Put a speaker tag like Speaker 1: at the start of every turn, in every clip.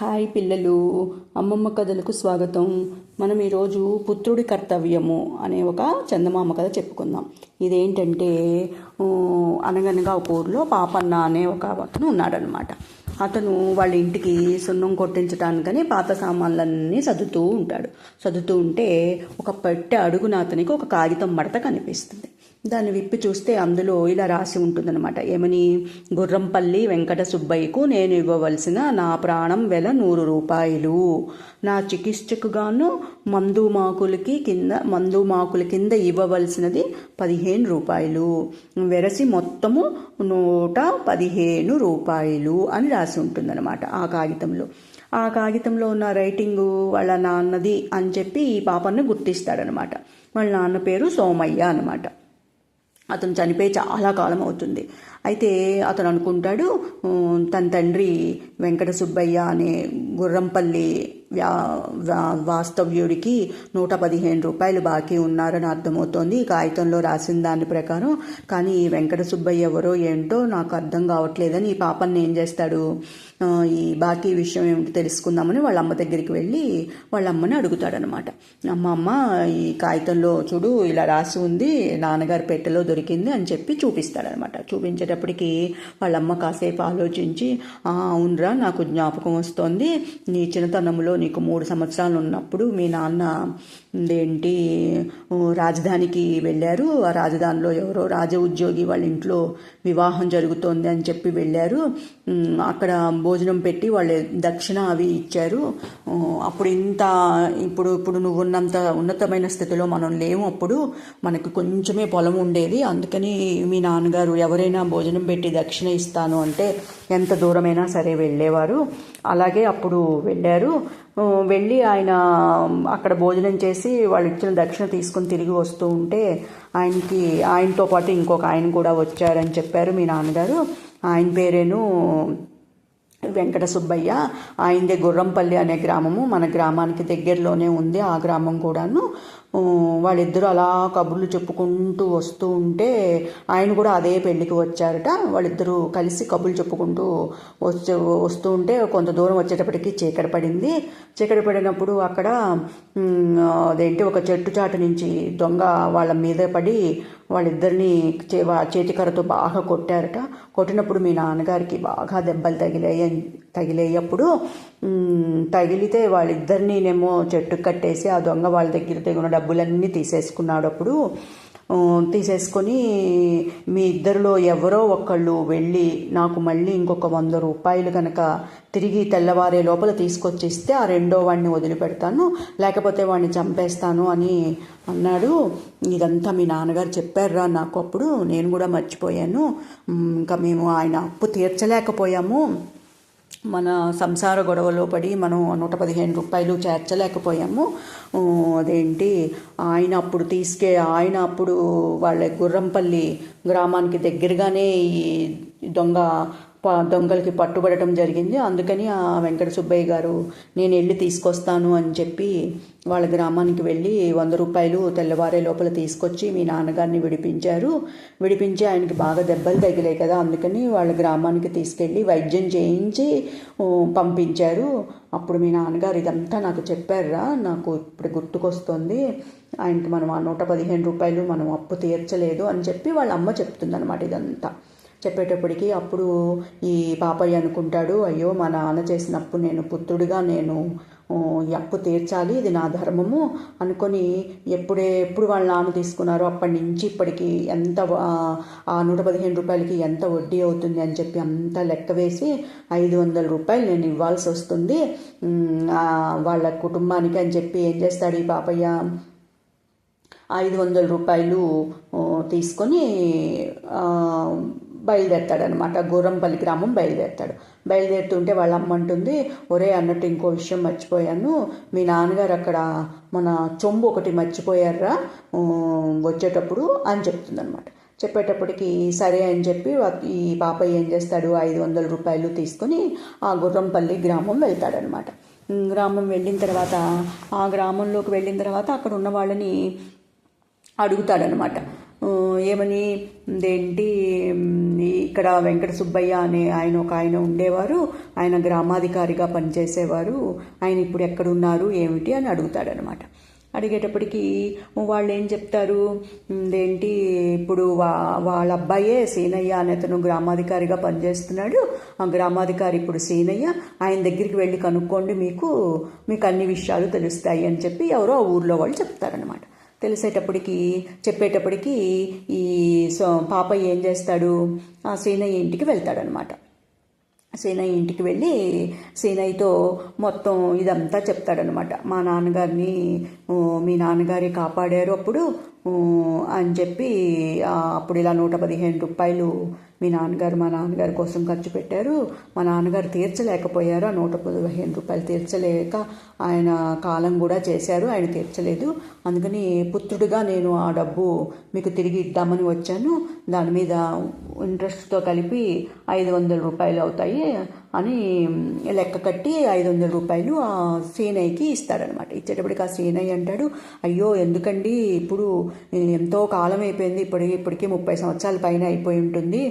Speaker 1: Hi పిల్లలు, అమ్మమ్మ కథలకు స్వాగతం. మనం ఈరోజు పుత్రుడి కర్తవ్యము అనే ఒక చందమామ కథ చెప్పుకుందాం. ఇదేంటంటే అనగనగా ఒక ఊరిలో పాపన్న అనే ఒక అతను ఉన్నాడనమాట. అతను వాళ్ళ ఇంటికి సున్నం కొట్టించడానికని పాత సామాన్లన్నీ చదువుతూ ఉంటే ఒక పెట్టె అడుగున అతనికి ఒక కాగితం మడత కనిపిస్తుంది. దాన్ని విప్పి చూస్తే అందులో ఇలా రాసి ఉంటుందన్నమాట. ఏమని? గుర్రంపల్లి వెంకట సుబ్బయ్యకు నేను ఇవ్వవలసిన నా ప్రాణం వెల 100 రూపాయలు, నా చికిత్సకు గాను మందుమాకుల కింద ఇవ్వవలసినది 15 రూపాయలు, వెరసి మొత్తము 115 రూపాయలు అని రాసి ఉంటుందన్నమాట ఆ కాగితంలో ఉన్న రైటింగు వాళ్ళ నాన్నది అని చెప్పి ఈ పాపను గుర్తిస్తాడనమాట. వాళ్ళ నాన్న పేరు సోమయ్య అనమాట. అతను చనిపోయి చాలా కాలం అవుతుంది. అయితే అతను అనుకుంటాడు, తన తండ్రి వెంకట సుబ్బయ్య అనే గుర్రంపల్లి వాస్తవ్యుడికి 115 రూపాయలు బాకీ ఉన్నారని అర్థమవుతోంది ఈ కాగితంలో రాసిన దాని ప్రకారం. కానీ ఈ వెంకట సుబ్బయ్య ఎవరో ఏంటో నాకు అర్థం కావట్లేదని ఈ పాపని ఏం చేస్తాడు, ఈ బాకీ విషయం ఏమిటి తెలుసుకుందామని వాళ్ళ అమ్మ దగ్గరికి వెళ్ళి వాళ్ళ అమ్మని అడుగుతాడనమాట. అమ్మ, ఈ కాగితంలో చూడు ఇలా రాసి ఉంది, నాన్నగారి పెట్టెలో దొరికింది అని చెప్పి చూపిస్తాడనమాట. చూపించేటప్పటికి వాళ్ళమ్మ కాసేపు ఆలోచించి, అవునరా, నాకు జ్ఞాపకం వస్తోంది, నీ చిన్నతనంలో నీకు 3 సంవత్సరాలు ఉన్నప్పుడు మీ నాన్న రాజధానికి వెళ్ళారు. ఆ రాజధానిలో ఎవరో రాజ ఉద్యోగి వాళ్ళ ఇంట్లో వివాహం జరుగుతోంది అని చెప్పి వెళ్ళారు. అక్కడ భోజనం పెట్టి వాళ్ళు దక్షిణ అవి ఇచ్చారు. ఇప్పుడు నువ్వు ఉన్నంత ఉన్నతమైన స్థితిలో మనం లేము. అప్పుడు మనకు కొంచెమే పొలం ఉండేది. అందుకని మీ నాన్నగారు ఎవరైనా భోజనం పెట్టి దక్షిణ ఇస్తాను అంటే ఎంత దూరమైనా సరే వెళ్ళేవారు. అలాగే అప్పుడు వెళ్ళి ఆయన అక్కడ భోజనం చేసి వాళ్ళు ఇచ్చిన దక్షిణ తీసుకొని తిరిగి వస్తూ ఉంటే ఆయనతో పాటు ఇంకొక ఆయన కూడా వచ్చారని చెప్పారు మీ నాన్నగారు. ఆయన పేరేను వెంకట సుబ్బయ్య. ఆయనదే గుర్రంపల్లి అనే గ్రామము, మన గ్రామానికి దగ్గరలోనే ఉంది ఆ గ్రామం కూడాను. వాళ్ళిద్దరూ అలా కబుర్లు చెప్పుకుంటూ వస్తూ ఉంటే ఆయన కూడా అదే పెళ్ళికి వచ్చారట. వాళ్ళిద్దరూ కలిసి కబుర్లు చెప్పుకుంటూ వస్తూ ఉంటే కొంత దూరం వచ్చేటప్పటికి చీకటి పడినప్పుడు అక్కడ ఒక చెట్టు చాటు నుంచి దొంగ వాళ్ళ మీద పడి వాళ్ళిద్దరిని చేతికర్రతో బాగా కొట్టారట. కొట్టినప్పుడు మీ నాన్నగారికి బాగా దెబ్బలు తగిలేయప్పుడు తగిలితే వాళ్ళిద్దరినేమో చెట్టు కట్టేసి ఆ దొంగ వాళ్ళ దగ్గర తెగిన డబ్బులన్నీ తీసేసుకొని మీ ఇద్దరిలో ఎవరో ఒకళ్ళు వెళ్ళి నాకు మళ్ళీ ఇంకొక 100 రూపాయలు కనుక తిరిగి తెల్లవారే లోపల తీసుకొచ్చి ఇస్తే ఆ రెండో వాడిని వదిలిపెడతాను, లేకపోతే వాడిని చంపేస్తాను అని అన్నాడు. ఇదంతా మీ నాన్నగారు చెప్పారురా నాకు. అప్పుడు నేను కూడా మర్చిపోయాను. ఇంకా మేము ఆయన అప్పు తీర్చలేకపోయాము. మన సంసార గొడవలో పడి మనం 115 రూపాయలు చేర్చలేకపోయాము. ఆయన అప్పుడు వాళ్ళ గుర్రంపల్లి గ్రామానికి దగ్గరగానే ఈ దొంగలకి పట్టుబడటం జరిగింది. అందుకని ఆ వెంకట సుబ్బయ్య గారు నేను వెళ్ళి తీసుకొస్తాను అని చెప్పి వాళ్ళ గ్రామానికి వెళ్ళి 100 రూపాయలు తెల్లవారే లోపల తీసుకొచ్చి మీ నాన్నగారిని విడిపించి ఆయనకి బాగా దెబ్బలు తగిలాయి కదా, అందుకని వాళ్ళ గ్రామానికి తీసుకెళ్ళి వైద్యం చేయించి పంపించారు. అప్పుడు మీ నాన్నగారు ఇదంతా నాకు చెప్పారురా, నాకు ఇప్పుడు గుర్తుకొస్తుంది, ఆయనకి మనం ఆ 115 రూపాయలు మనం అప్పు తీర్చలేదు అని చెప్పి వాళ్ళ అమ్మ చెప్తుందన్నమాట. ఇదంతా చెప్పేటప్పటికి అప్పుడు ఈ పాపయ్య అనుకుంటాడు, అయ్యో మా నాన్న చేసినప్పుడు నేను పుత్రుడిగా ఈ అప్పు తీర్చాలి, ఇది నా ధర్మము అనుకొని ఎప్పుడు వాళ్ళ నాన్న తీసుకున్నారో అప్పటి నుంచి ఇప్పటికి ఎంత ఆ 115 రూపాయలకి ఎంత వడ్డీ అవుతుంది అని చెప్పి అంతా లెక్క వేసి 500 రూపాయలు నేను ఇవ్వాల్సి వస్తుంది వాళ్ళ కుటుంబానికి అని చెప్పి ఏం చేస్తాడు ఈ పాపయ్య, 500 రూపాయలు తీసుకొని బయలుదేరతాడనమాట. గుర్రంపల్లి గ్రామం బయలుదేరుతుంటే వాళ్ళ అమ్మ అంటుంది, ఒరే అన్నట్టు ఇంకో విషయం మర్చిపోయాను, మీ నాన్నగారు అక్కడ మన చొంబు ఒకటి మర్చిపోయారా వచ్చేటప్పుడు అని చెప్తుందనమాట. చెప్పేటప్పటికి సరే అని చెప్పి ఈ పాపయ్య ఏం చేస్తాడు, 500 రూపాయలు తీసుకొని ఆ గుర్రంపల్లి గ్రామం వెళ్తాడనమాట. ఆ గ్రామంలోకి వెళ్ళిన తర్వాత అక్కడ ఉన్న వాళ్ళని అడుగుతాడనమాట. ఏమని ఇదేంటి ఇక్కడ వెంకట సుబ్బయ్య అనే ఆయన ఉండేవారు, ఆయన గ్రామాధికారిగా పనిచేసేవారు, ఆయన ఇప్పుడు ఎక్కడున్నారు ఏమిటి అని అడుగుతాడనమాట. అడిగేటప్పటికి వాళ్ళు ఏం చెప్తారు, ఏంటి ఇప్పుడు వాళ్ళ అబ్బాయే సీనయ్య అనే అతను గ్రామాధికారిగా పనిచేస్తున్నాడు, ఆ గ్రామాధికారి ఇప్పుడు సీనయ్య, ఆయన దగ్గరికి వెళ్ళి కనుక్కోండి, మీకు అన్ని విషయాలు తెలుస్తాయి అని చెప్పి ఎవరో ఆ ఊర్లో వాళ్ళు చెప్తారనమాట. చెప్పేటప్పటికి ఈ పాపయ్య ఏం చేస్తాడు, ఆ సీనయ్య ఇంటికి వెళ్తాడనమాట. సీనయ్య ఇంటికి వెళ్ళి సీనయ్యతో మొత్తం ఇదంతా చెప్తాడనమాట. మా నాన్నగారిని మీ నాన్నగారి కాపాడారు అప్పుడు అని చెప్పి, అప్పుడు ఇలా 115 రూపాయలు మా నాన్నగారి కోసం ఖర్చు పెట్టారు, మా నాన్నగారు తీర్చలేకపోయారు, ఆ 115 రూపాయలు తీర్చలేక ఆయన కాలం కూడా చేశారు, ఆయన తీర్చలేదు, అందుకని పుత్రుడిగా నేను ఆ డబ్బు మీకు తిరిగి ఇద్దామని వచ్చాను, దాని మీద ఇంట్రెస్ట్తో కలిపి 500 రూపాయలు అవుతాయి అని లెక్క కట్టి 500 రూపాయలు ఆ సీనయ్యకి ఇస్తాడనమాట. ఇచ్చేటప్పటికి ఆ సీనయ్య అంటాడు, అయ్యో ఎందుకండి, ఇప్పుడు ఎంతో కాలం అయిపోయింది, ఇప్పటికీ 30 సంవత్సరాల పైన అయిపోయి ఉంటుంది,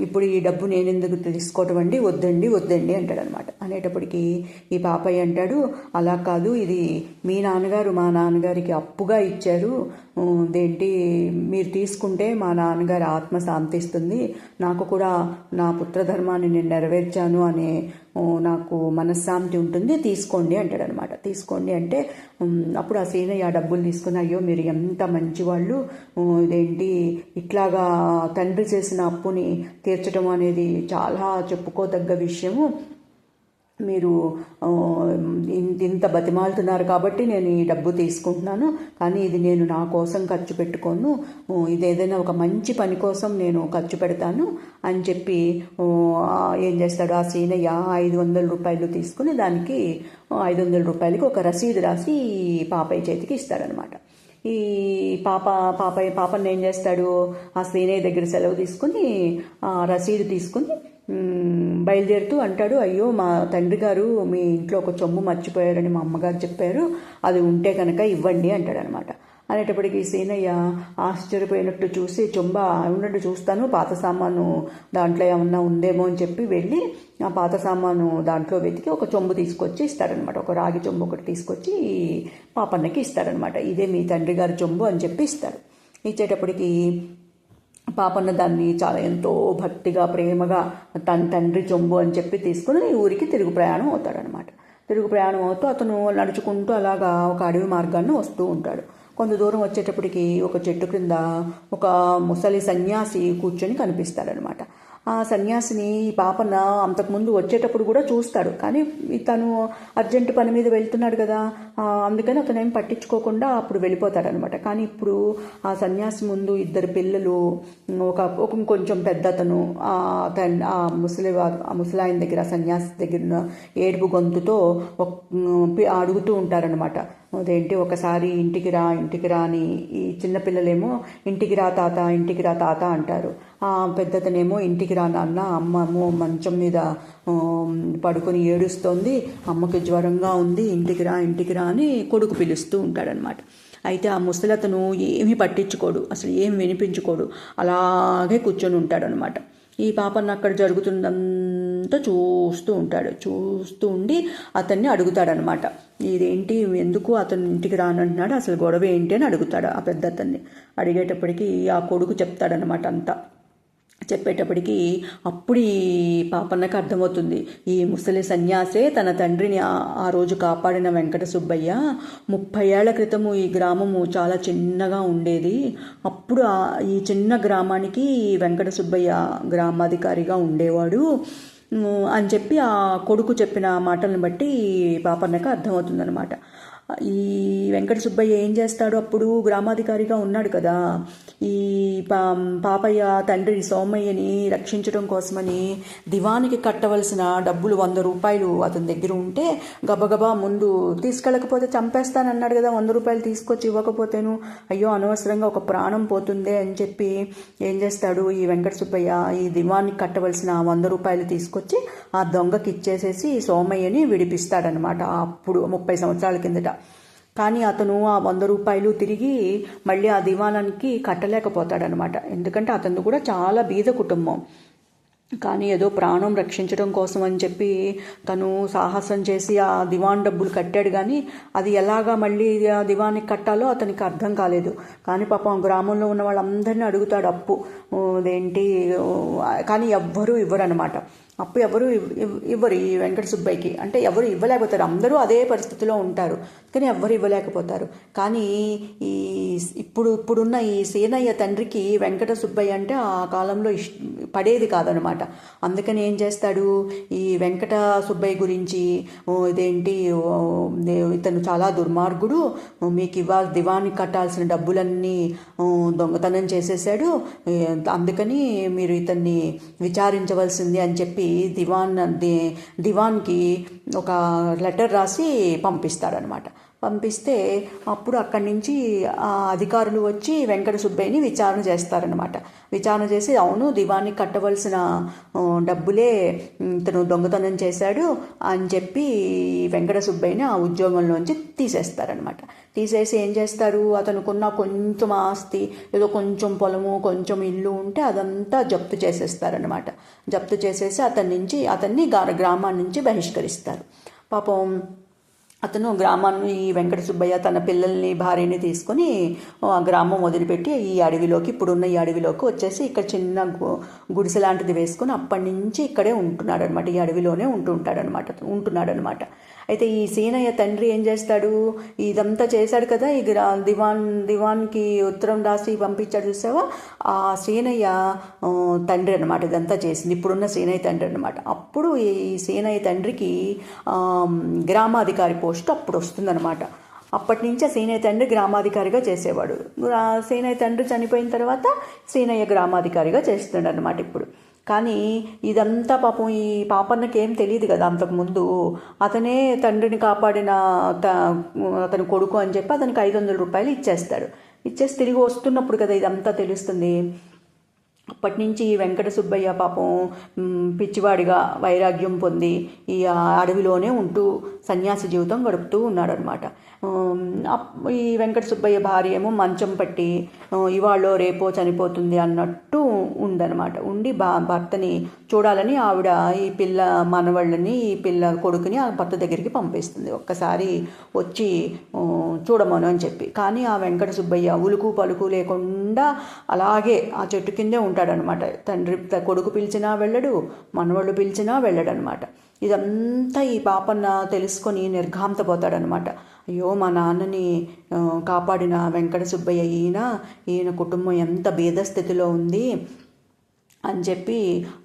Speaker 1: ఇప్పుడు ఈ డబ్బు నేను ఎందుకు తీసుకోవటం అండి, వద్దండి అంటాడనమాట. అనేటప్పటికీ ఈ పాపయ్య అంటాడు, అలా కాదు, ఇది మీ నాన్నగారు మా నాన్నగారికి అప్పుగా ఇచ్చారు, ఇదేంటి మీరు తీసుకుంటే మా నాన్నగారి ఆత్మ శాంతిస్తుంది, నాకు కూడా నా పుత్రధర్మాన్ని నేను నెరవేర్చాను అనే నాకు మనశ్శాంతి ఉంటుంది, తీసుకోండి అంటాడనమాట. తీసుకోండి అంటే అప్పుడు ఆ సీనయ్య ఆ డబ్బులు తీసుకుని, అయ్యో మీరు ఎంత మంచివాళ్ళు, ఇదేంటి ఇట్లాగా తండ్రి చేసిన అప్పుని తీర్చడం అనేది చాలా చెప్పుకోదగ్గ విషయము, మీరు ఇంత బతిమాలుతున్నారు కాబట్టి నేను ఈ డబ్బు తీసుకుంటున్నాను, కానీ ఇది నేను నా కోసం ఖర్చు పెట్టుకోను, ఇది ఏదైనా ఒక మంచి పని కోసం నేను ఖర్చు పెడతాను అని చెప్పి ఏం చేస్తాడు, ఆ సీనయ్య 500 రూపాయలు తీసుకుని దానికి 500 రూపాయలకి ఒక రసీదు రాసి పాపయ్య చేతికి ఇస్తాడనమాట. ఈ పాపని ఏం చేస్తాడు, ఆ సీనయ్య దగ్గర సెలవు తీసుకుని ఆ రసీదు తీసుకుని బయలుదేరుతూ అంటాడు, అయ్యో మా తండ్రి గారు మీ ఇంట్లో ఒక చొమ్ము మర్చిపోయారని మా అమ్మగారు చెప్పారు, అది ఉంటే కనుక ఇవ్వండి అంటాడనమాట. అనేటప్పటికీ సీనయ్య ఆశ్చర్యపోయినట్టు చూసి, ఉన్నట్టు చూస్తాను, పాత సామాను దాంట్లో ఏమన్నా ఉందేమో అని చెప్పి వెళ్ళి ఆ పాత సామాను దాంట్లో వెతికి ఒక చొంబు తీసుకొచ్చి ఇస్తాడనమాట. ఒక రాగి చొంబు ఒకటి తీసుకొచ్చి పాపన్నకి ఇస్తాడనమాట. ఇదే మీ తండ్రి గారి చొంబు అని చెప్పి ఇస్తాడు. ఇచ్చేటప్పటికి పాపన్న దాన్ని చాలా ఎంతో భక్తిగా ప్రేమగా తన తండ్రి చొంబు అని చెప్పి తీసుకుని ఊరికి తిరుగు ప్రయాణం అవుతాడనమాట. తిరుగు ప్రయాణం అవుతూ అతను నడుచుకుంటూ అలాగా ఒక అడవి మార్గాన్ని వస్తూ ఉంటాడు. కొంత దూరం వచ్చేటప్పటికి ఒక చెట్టు క్రింద ఒక ముసలి సన్యాసి కూర్చొని కనిపిస్తాడనమాట. ఆ సన్యాసిని పాపన్న అంతకుముందు వచ్చేటప్పుడు కూడా చూస్తాడు, కానీ తను అర్జెంటు పని మీద వెళ్తున్నాడు కదా, అందుకని అతను ఏం పట్టించుకోకుండా అప్పుడు వెళ్ళిపోతాడనమాట. కానీ ఇప్పుడు ఆ సన్యాసి ముందు 2 పిల్లలు, ఒక కొంచెం పెద్ద అతను ఆ ముసలాయన దగ్గర, సన్యాసి దగ్గర ఏడుపు గొంతుతో అడుగుతూ ఉంటారనమాట. అదేంటి ఒకసారి ఇంటికి రా అని ఈ చిన్నపిల్లలేమో ఇంటికి రా తాత అంటారు. ఆ పెద్దతనేమో ఇంటికి రా నాన్న, అమ్మమో మంచం మీద పడుకొని ఏడుస్తోంది, అమ్మకి జ్వరంగా ఉంది, ఇంటికి రా అని కొడుకు పిలుస్తూ ఉంటాడనమాట. అయితే ఆ ముసలతను ఏమీ పట్టించుకోడు, అసలు ఏం వినిపించుకోడు, అలాగే కూర్చొని ఉంటాడనమాట. ఈ పాపన్న అక్కడ జరుగుతుందంతా చూస్తూ ఉండి అతన్ని అడుగుతాడనమాట, ఇదేంటి ఎందుకు అతను ఇంటికి రానంటున్నాడు, అసలు గొడవ ఏంటి అని అడుగుతాడు ఆ పెద్ద అతన్ని. అడిగేటప్పటికి ఆ కొడుకు చెప్తాడనమాట అంతా. చెప్పేటప్పటికి అప్పుడు ఈ పాపన్నకు అర్థమవుతుంది, ఈ ముసలి సన్యాసే తన తండ్రిని ఆ రోజు కాపాడిన వెంకట సుబ్బయ్య. 30 ఏళ్ల క్రితము ఈ గ్రామము చాలా చిన్నగా ఉండేది, అప్పుడు ఈ చిన్న గ్రామానికి వెంకట సుబ్బయ్య గ్రామాధికారిగా ఉండేవాడు అని చెప్పి ఆ కొడుకు చెప్పిన మాటలను బట్టి పాపన్నకు అర్థమవుతుందన్నమాట. ఈ వెంకట సుబ్బయ్య ఏం చేస్తాడు, అప్పుడు గ్రామాధికారిగా ఉన్నాడు కదా, ఈ పాపయ్య తండ్రి సోమయ్యని రక్షించడం కోసమని దివానికి కట్టవలసిన డబ్బులు 100 రూపాయలు అతని దగ్గర ఉంటే గబగబా ముందు తీసుకెళ్ళకపోతే చంపేస్తానన్నాడు కదా, 100 రూపాయలు తీసుకొచ్చి ఇవ్వకపోతేను అయ్యో అనవసరంగా ఒక ప్రాణం పోతుందే అని చెప్పి ఏం చేస్తాడు, ఈ వెంకట సుబ్బయ్య ఈ దివానికి కట్టవలసిన 100 రూపాయలు తీసుకొచ్చి ఆ దొంగకి ఇచ్చేసేసి సోమయ్యని విడిపిస్తాడనమాట. అప్పుడు 30 సంవత్సరాల కిందట కానీ అతను ఆ 100 రూపాయలు తిరిగి మళ్ళీ ఆ దివాణానికి కట్టలేకపోతాడనమాట. ఎందుకంటే అతను కూడా చాలా బీద కుటుంబం. కానీ ఏదో ప్రాణం రక్షించడం కోసం అని చెప్పి తను సాహసం చేసి ఆ దివాన్ డబ్బులు కట్టాడు. కానీ అది ఎలాగా మళ్ళీ ఆ దివానికి కట్టాలో అతనికి అర్థం కాలేదు. కానీ పాపం గ్రామంలో ఉన్న వాళ్ళందరినీ అడుగుతాడు అప్పు అదేంటి, కానీ ఎవ్వరూ ఇవ్వరనమాట. అప్పు ఎవరు ఇవ్వరు ఈ వెంకట సుబ్బయ్యకి. అంటే ఎవరు ఇవ్వలేకపోతారు, అందరూ అదే పరిస్థితిలో ఉంటారు కానీ ఎవ్వరు ఇవ్వలేకపోతారు. కానీ ఈ ఇప్పుడున్న ఈ సీనయ్య తండ్రికి వెంకట సుబ్బయ్య అంటే ఆ కాలంలో పడేది కాదనమాట. అందుకని ఏం చేస్తాడు, ఈ వెంకట సుబ్బయ్య గురించి ఇదేంటి ఇతను చాలా దుర్మార్గుడు, మీకు దివానికి కట్టాల్సిన డబ్బులన్నీ దొంగతనం చేసేసాడు, అందుకని మీరు ఇతన్ని విచారించవలసింది అని చెప్పి దివాన్కి ఒక లెటర్ రాసి పంపిస్తాడనమాట. పంపిస్తే అప్పుడు అక్కడి నుంచి ఆ అధికారులు వచ్చి వెంకట సుబ్బయ్యని విచారణ చేస్తారనమాట. విచారణ చేసి అవును దివానికి కట్టవలసిన డబ్బులే ఇతను దొంగతనం చేశాడు అని చెప్పి వెంకట సుబ్బయ్యని ఆ ఉద్యోగంలోంచి తీసేస్తారనమాట. తీసేసి ఏం చేస్తారు, అతనుకున్న కొంచెం ఆస్తి, ఏదో కొంచెం పొలము కొంచెం ఇల్లు ఉంటే అదంతా జప్తు చేసేస్తారనమాట. జప్తు చేసేసి అతన్ని గ్రామాన్ని నుంచి బహిష్కరిస్తారు. పాపం అతను గ్రామాన్ని ఈ వెంకట సుబ్బయ్య తన పిల్లల్ని భార్యని తీసుకొని ఆ గ్రామం వదిలిపెట్టి ఈ అడవిలోకి, ఇప్పుడున్న ఈ అడవిలోకి వచ్చేసి ఇక్కడ చిన్న గుడిసె లాంటిది వేసుకొని అప్పటి నుంచి ఇక్కడే ఉంటున్నాడనమాట. ఈ అడవిలోనే ఉంటున్నాడనమాట. అయితే ఈ సీనయ్య తండ్రి ఏం చేస్తాడు, ఇదంతా చేశాడు కదా, ఈ దివాన్కి ఉత్తరం రాసి పంపించాడు చూసావా, ఆ సీనయ్య తండ్రి అనమాట ఇదంతా చేసింది, ఇప్పుడున్న సీనయ్య తండ్రి అనమాట. అప్పుడు ఈ సీనయ్య తండ్రికి గ్రామాధికారి పోస్ట్ అప్పుడు వస్తుందన్నమాట. అప్పటి నుంచి ఆ సీనయ్య తండ్రి గ్రామాధికారిగా చేసేవాడు. సీనయ్య తండ్రి చనిపోయిన తర్వాత సీనయ్య గ్రామాధికారిగా చేస్తున్నాడు అనమాట ఇప్పుడు. కానీ ఇదంతా పాపం ఈ పాపన్నకి ఏం తెలియదు కదా అంతకుముందు. అతనే తండ్రిని కాపాడిన అతని కొడుకు అని చెప్పి అతనికి 500 రూపాయలు ఇచ్చేస్తాడు. ఇచ్చేసి తిరిగి వస్తున్నప్పుడు కదా ఇదంతా తెలుస్తుంది. అప్పటి నుంచి వెంకట సుబ్బయ్య పాపం పిచ్చివాడిగా వైరాగ్యం పొంది ఈ అడవిలోనే ఉంటూ సన్యాసి జీవితం గడుపుతూ ఉన్నాడనమాట. ఈ వెంకట సుబ్బయ్య భార్య ఏమో మంచం పట్టి ఇవాళో రేపో చనిపోతుంది అన్నట్టు ఉందన్నమాట. ఉండి భర్తని చూడాలని ఆవిడ ఈ పిల్ల మనవళ్ళని ఈ పిల్ల కొడుకుని ఆ భర్త దగ్గరికి పంపిస్తుంది, ఒక్కసారి వచ్చి చూడమను అని చెప్పి. కానీ ఆ వెంకట సుబ్బయ్య ఉలుకు పలుకు లేకుండా అలాగే ఆ చెట్టు కిందే ఉంటాడనమాట. కొడుకు పిలిచినా వెళ్ళడు, మనవాళ్ళు పిలిచినా వెళ్ళడనమాట. ఇదంతా ఈ పాపన్న తెలుసుకొని నిర్ఘాంతపోతాడనమాట. అయ్యో మా నాన్నని కాపాడిన వెంకట సుబ్బయ్య ఈయన కుటుంబం ఎంత బీద స్థితిలో ఉంది అని చెప్పి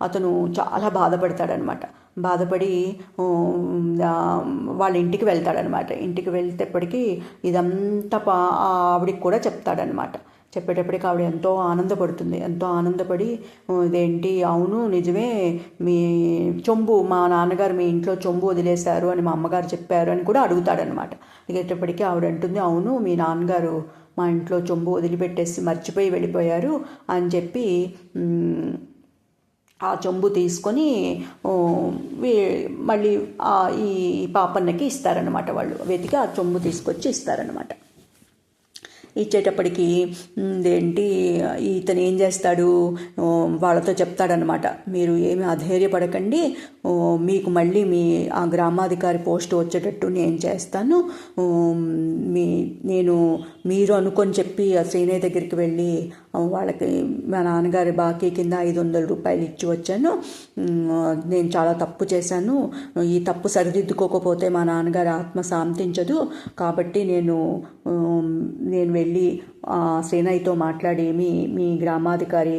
Speaker 1: అతను చాలా బాధపడతాడనమాట. బాధపడి వాళ్ళ ఇంటికి వెళ్తాడనమాట. ఇంటికి వెళ్తేప్పటికీ ఇదంతా ఆవిడికి కూడా చెప్తాడనమాట. చెప్పేటప్పటికి ఆవిడ ఎంతో ఆనందపడుతుంది. ఎంతో ఆనందపడి ఇదేంటి, అవును నిజమే, మా నాన్నగారు మీ ఇంట్లో చొంబు వదిలేశారు అని మా అమ్మగారు చెప్పారు అని కూడా అడుగుతాడనమాట. అడిగేటప్పటికీ ఆవిడ అంటుంది, అవును మీ నాన్నగారు మా ఇంట్లో చొంబు వదిలిపెట్టేసి మర్చిపోయి వెళ్ళిపోయారు అని చెప్పి ఆ చొంబు తీసుకొని మళ్ళీ ఈ పాపన్నకి ఇస్తారనమాట. వాళ్ళు వెతికి ఆ చొంబు తీసుకొచ్చి ఇస్తారనమాట. ఇచ్చేటప్పటికి ఏంటి ఇతను ఏం చేస్తాడు, వాళ్ళతో చెప్తాడనమాట, మీరు ఏమి అధైర్యపడకండి, మీకు మళ్ళీ ఆ గ్రామాధికారి పోస్ట్ వచ్చేటట్టు నేను చేస్తాను. మీరు అనుకొని చెప్పి ఆ శ్రీనయ్య దగ్గరికి వెళ్ళి వాళ్ళకి మా నాన్నగారి బాకీ కింద 500 రూపాయలు ఇచ్చి వచ్చాను, నేను చాలా తప్పు చేశాను, ఈ తప్పు సరిదిద్దుకోకపోతే మా నాన్నగారి ఆత్మ శాంతించదు, కాబట్టి నేను వెళ్ళి సేనయ్యతో మాట్లాడి మీ గ్రామాధికారి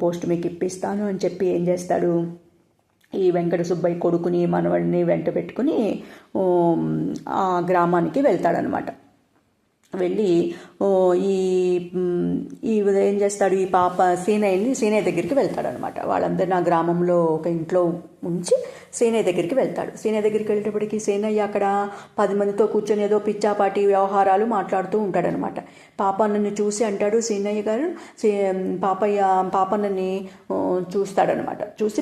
Speaker 1: పోస్ట్ మీకు ఇప్పిస్తాను అని చెప్పి ఏం చేస్తాడు, ఈ వెంకట సుబ్బయ్య కొడుకుని మనవడిని వెంట పెట్టుకుని ఆ గ్రామానికి వెళ్తాడనమాట. వెళ్ళి ఏం చేస్తాడు, ఈ పాప సీనయ్య దగ్గరికి వెళ్తాడనమాట. వాళ్ళందరినీ ఆ గ్రామంలో ఒక ఇంట్లో ఉంచి సీనయ్య దగ్గరికి వెళ్తాడు. సీనయ్య దగ్గరికి వెళ్ళేటప్పటికి సీనయ్య అక్కడ 10 మందితో కూర్చొని ఏదో పిచ్చాపాటి వ్యవహారాలు మాట్లాడుతూ ఉంటాడనమాట. పాపన్నని చూసి అంటాడు సీనయ్య గారు, పాపన్నని చూస్తాడనమాట. చూసి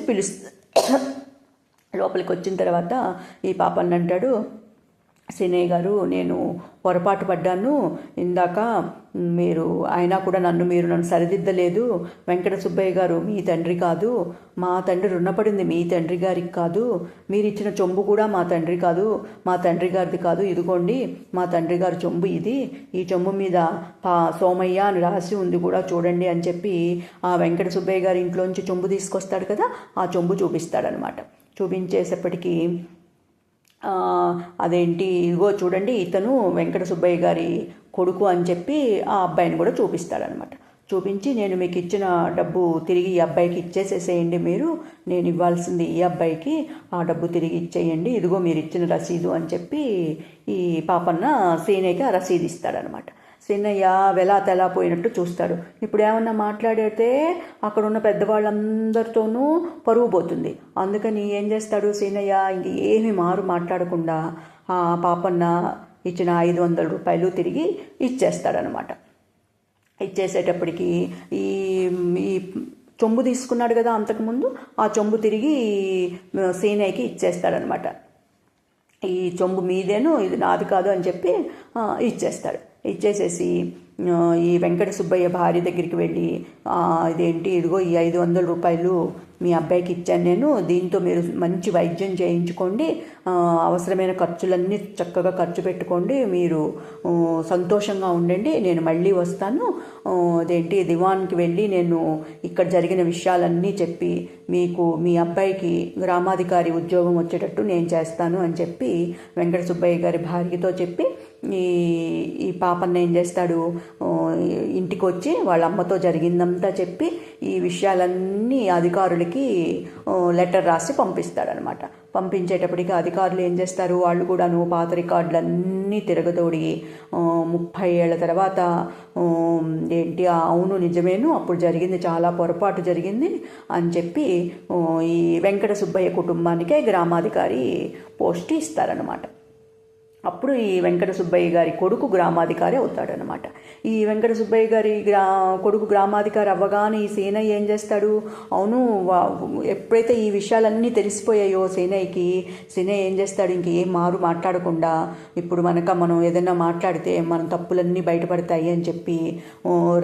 Speaker 1: లోపలికి వచ్చిన తర్వాత ఈ పాపన్న అంటాడు, సినయ్య గారు, నేను పొరపాటు పడ్డాను ఇందాక, అయినా కూడా మీరు నన్ను సరిదిద్దలేదు. వెంకట సుబ్బయ్య గారు మీ తండ్రి కాదు, మా తండ్రి రుణపడింది మీ తండ్రి గారికి కాదు, మీరు ఇచ్చిన చెంబు కూడా మా తండ్రి కాదు, మా తండ్రి గారిది కాదు, ఇదిగోండి మా తండ్రి గారి చెంబు ఇది, ఈ చెంబు మీద సోమయ్య అని రాసి ఉంది కూడా చూడండి అని చెప్పి ఆ వెంకట సుబ్బయ్య గారి ఇంట్లోంచి చెంబు తీసుకొస్తాడు కదా, ఆ చెంబు చూపిస్తాడనమాట. చూపించేసేపటికి అదేంటి, ఇదిగో చూడండి ఇతను వెంకట సుబ్బయ్య గారి కొడుకు అని చెప్పి ఆ అబ్బాయిని కూడా చూపిస్తాడనమాట. చూపించి, నేను మీకు ఇచ్చిన డబ్బు తిరిగి ఈ అబ్బాయికి ఇచ్చేసేసేయండి, నేను ఇవ్వాల్సింది ఈ అబ్బాయికి, ఆ డబ్బు తిరిగి ఇచ్చేయండి, ఇదిగో మీరు ఇచ్చిన రసీదు అని చెప్పి ఈ పాపన్న సీనయ్యకి ఆ రసీదు ఇస్తాడనమాట. సీనయ్య వెలా తెలా పోయినట్టు చూస్తాడు. ఇప్పుడు ఏమన్నా మాట్లాడితే అక్కడ ఉన్న పెద్దవాళ్ళందరితోనూ పరువు పోతుంది. అందుకని ఏం చేస్తాడు సీనయ్య, ఇంక ఏమి మాట్లాడకుండా ఆ పాపన్న ఇచ్చిన 500 రూపాయలు తిరిగి ఇచ్చేస్తాడనమాట. ఇచ్చేసేటప్పటికి ఈ చెంబు తీసుకున్నాడు కదా అంతకుముందు, ఆ చెంబు తిరిగి సీనయ్యకి ఇచ్చేస్తాడనమాట. ఈ చెంబు మీదేను, ఇది నాది కాదు అని చెప్పి ఇచ్చేస్తాడు. ఇచ్చేసేసి ఈ వెంకట సుబ్బయ్య భార్య దగ్గరికి వెళ్ళి, ఇదేంటి, ఇదిగో ఈ 500 రూపాయలు మీ అబ్బాయికి ఇచ్చాను నేను, దీంతో మీరు మంచి వైద్యం చేయించుకోండి, అవసరమైన ఖర్చులన్నీ చక్కగా ఖర్చు పెట్టుకోండి, మీరు సంతోషంగా ఉండండి, నేను మళ్ళీ వస్తాను, దివాన్కి వెళ్ళి నేను ఇక్కడ జరిగిన విషయాలన్నీ చెప్పి మీకు మీ అబ్బాయికి గ్రామాధికారి ఉద్యోగం వచ్చేటట్టు నేను చేస్తాను అని చెప్పి వెంకట సుబ్బయ్య గారి భార్యతో చెప్పి ఈ పాపన్న ఏం చేస్తాడు, ఇంటికి వచ్చి వాళ్ళ అమ్మతో జరిగిందంతా చెప్పి ఈ విషయాలన్నీ అధికారులకి లెటర్ రాసి పంపిస్తాడనమాట. పంపించేటప్పటికి అధికారులు ఏం చేస్తారు, వాళ్ళు కూడా పాత రికార్డులన్నీ తిరగతోడి 30 ఏళ్ల తర్వాత అవును నిజమేను, అప్పుడు జరిగింది చాలా పొరపాటు జరిగింది అని చెప్పి ఈ వెంకట సుబ్బయ్య కుటుంబానికే గ్రామాధికారి పోస్ట్ ఇస్తారనమాట. అప్పుడు ఈ వెంకట సుబ్బయ్య గారి కొడుకు గ్రామాధికారి అవుతాడనమాట. ఈ వెంకట సుబ్బయ్య గారి కొడుకు గ్రామాధికారి అవ్వగానే ఈ సీనయ్య ఏం చేస్తాడు, అవును ఎప్పుడైతే ఈ విషయాలన్నీ తెలిసిపోయాయో సీనయ్య ఏం చేస్తాడు, ఇంకేం మాట్లాడకుండా, ఇప్పుడు మనం ఏదైనా మాట్లాడితే మన తప్పులన్నీ బయటపడతాయి అని చెప్పి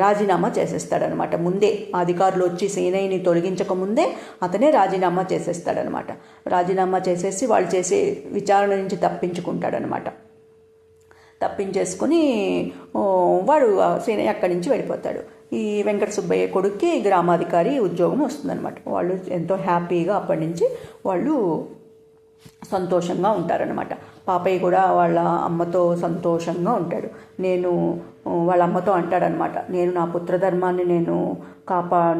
Speaker 1: రాజీనామా చేసేస్తాడనమాట. ముందే అధికారులు వచ్చి సీనయ్యని తొలగించకముందే అతనే రాజీనామా చేసేస్తాడనమాట. రాజీనామా చేసేసి వాళ్ళు చేసే విచారణ నుంచి తప్పించుకుంటాడనమాట. తప్పించేసుకుని వాడు సీనయ్య అక్కడి నుంచి వెళ్ళిపోతాడు. ఈ వెంకట సుబ్బయ్య కొడుక్కి గ్రామాధికారి ఉద్యోగం వస్తుందన్నమాట. వాళ్ళు ఎంతో హ్యాపీగా అప్పటి నుంచి వాళ్ళు సంతోషంగా ఉంటారనమాట. పాపయ్య కూడా వాళ్ళ అమ్మతో సంతోషంగా ఉంటాడు. వాళ్ళ అమ్మతో అంటాడనమాట, నేను నా పుత్రధర్మాన్ని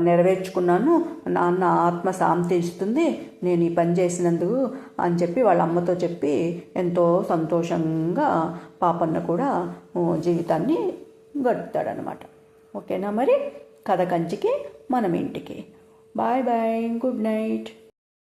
Speaker 1: నెరవేర్చుకున్నాను, నాన్న ఆత్మ శాంతి ఇస్తుంది నేను ఈ పని చేసినందుకు అని చెప్పి వాళ్ళ అమ్మతో చెప్పి ఎంతో సంతోషంగా పాపన్న కూడా జీవితాన్ని గడుపుతాడనమాట. ఓకేనా మరి, కథ కంచికి మనం ఇంటికి. Bye bye, good night.